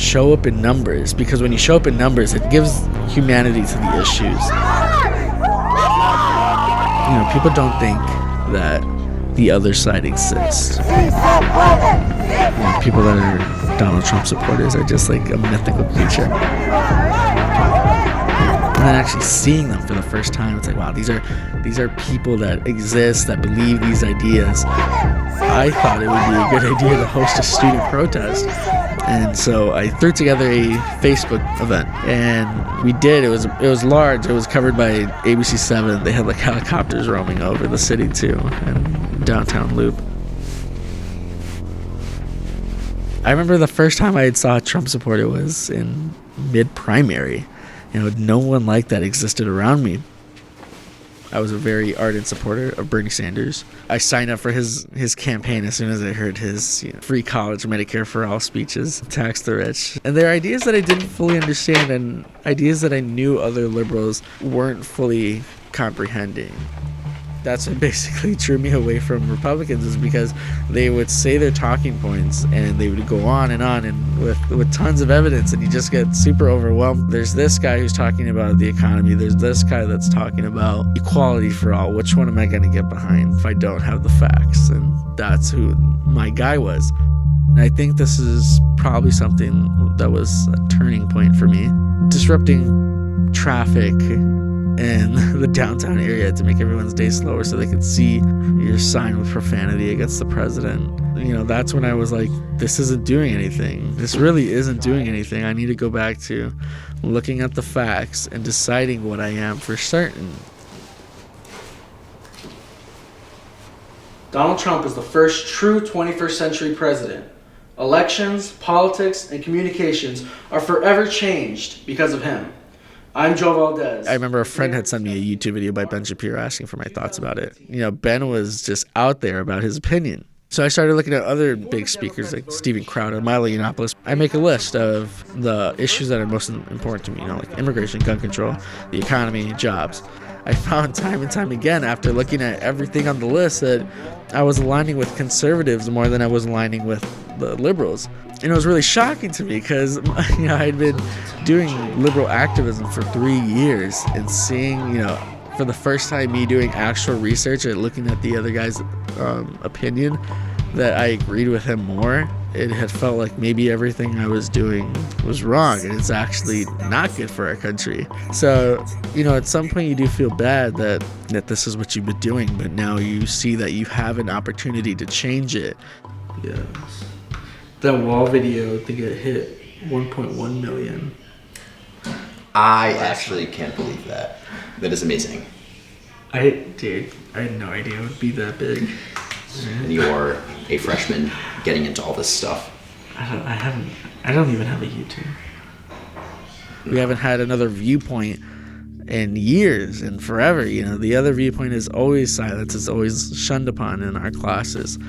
show up in numbers, because when you show up in numbers, it gives humanity to the issues. People don't think that the other side exists. People that are Donald Trump supporters are just like a mythical creature. And then actually seeing them for the first time, it's like, wow, these are people that exist, that believe these ideas. I thought it would be a good idea to host a student protest. And so I threw together a Facebook event, and we did. It was large. It was covered by ABC7. They had like helicopters roaming over the city too, and downtown loop. I remember the first time I saw a Trump supporter was in mid-primary. No one like that existed around me. I was a very ardent supporter of Bernie Sanders. I signed up for his campaign as soon as I heard his free college, Medicare for all speeches, tax the rich. And they're ideas that I didn't fully understand, and ideas that I knew other liberals weren't fully comprehending. That's what basically drew me away from Republicans, is because they would say their talking points and they would go on and with tons of evidence, and you just get super overwhelmed. There's this guy who's talking about the economy. There's this guy that's talking about equality for all. Which one am I going to get behind if I don't have the facts? And that's who my guy was. And I think this is probably something that was a turning point for me. Disrupting traffic in the downtown area to make everyone's day slower so they could see your sign with profanity against the president. That's when I was like, this isn't doing anything. This really isn't doing anything. I need to go back to looking at the facts and deciding what I am for certain. Donald Trump is the first true 21st century president. Elections, politics, and communications are forever changed because of him. I'm Joe Valdez. I remember a friend had sent me a YouTube video by Ben Shapiro asking for my thoughts about it. Ben was just out there about his opinion. So I started looking at other big speakers like Steven Crowder, Milo Yiannopoulos. I make a list of the issues that are most important to me, like immigration, gun control, the economy, jobs. I found time and time again, after looking at everything on the list, that I was aligning with conservatives more than I was aligning with the liberals. And it was really shocking to me because I had been doing liberal activism for 3 years, and seeing, for the first time, me doing actual research and looking at the other guy's opinion, that I agreed with him more. It had felt like maybe everything I was doing was wrong, and it's actually not good for our country. So, at some point you do feel bad that this is what you've been doing, but now you see that you have an opportunity to change it. Yes. That wall video, I think it hit 1.1 million. I actually can't believe that. That is amazing. I had no idea it would be that big. And you're a freshman getting into all this stuff. I don't even have a YouTube. We haven't had another viewpoint in years and forever. The other viewpoint is always silence. It's always shunned upon in our classes.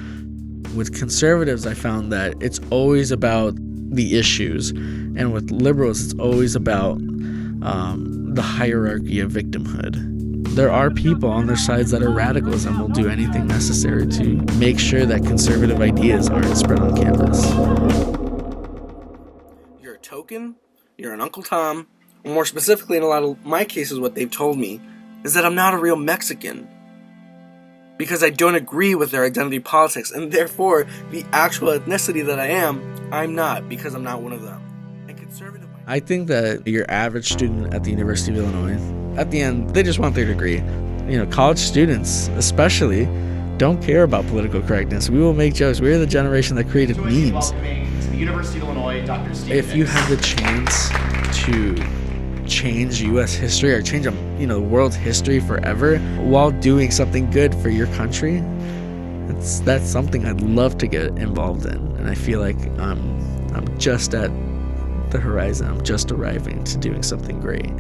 With conservatives, I found that it's always about the issues, and with liberals, it's always about the hierarchy of victimhood. There are people on their sides that are radicals and will do anything necessary to make sure that conservative ideas aren't spread on campus. You're a token, you're an Uncle Tom, or more specifically in a lot of my cases, what they've told me is that I'm not a real Mexican, because I don't agree with their identity politics, and therefore the actual ethnicity that I am, I'm not, because I'm not one of them. And conservative. I think that your average student at the University of Illinois, at the end, they just want their degree. College students especially don't care about political correctness. We will make jokes. We're the generation that created memes. If you have the chance to change U.S. history or change world history forever while doing something good for your country, that's something I'd love to get involved in. And I feel like I'm just at the horizon. I'm just arriving to doing something great.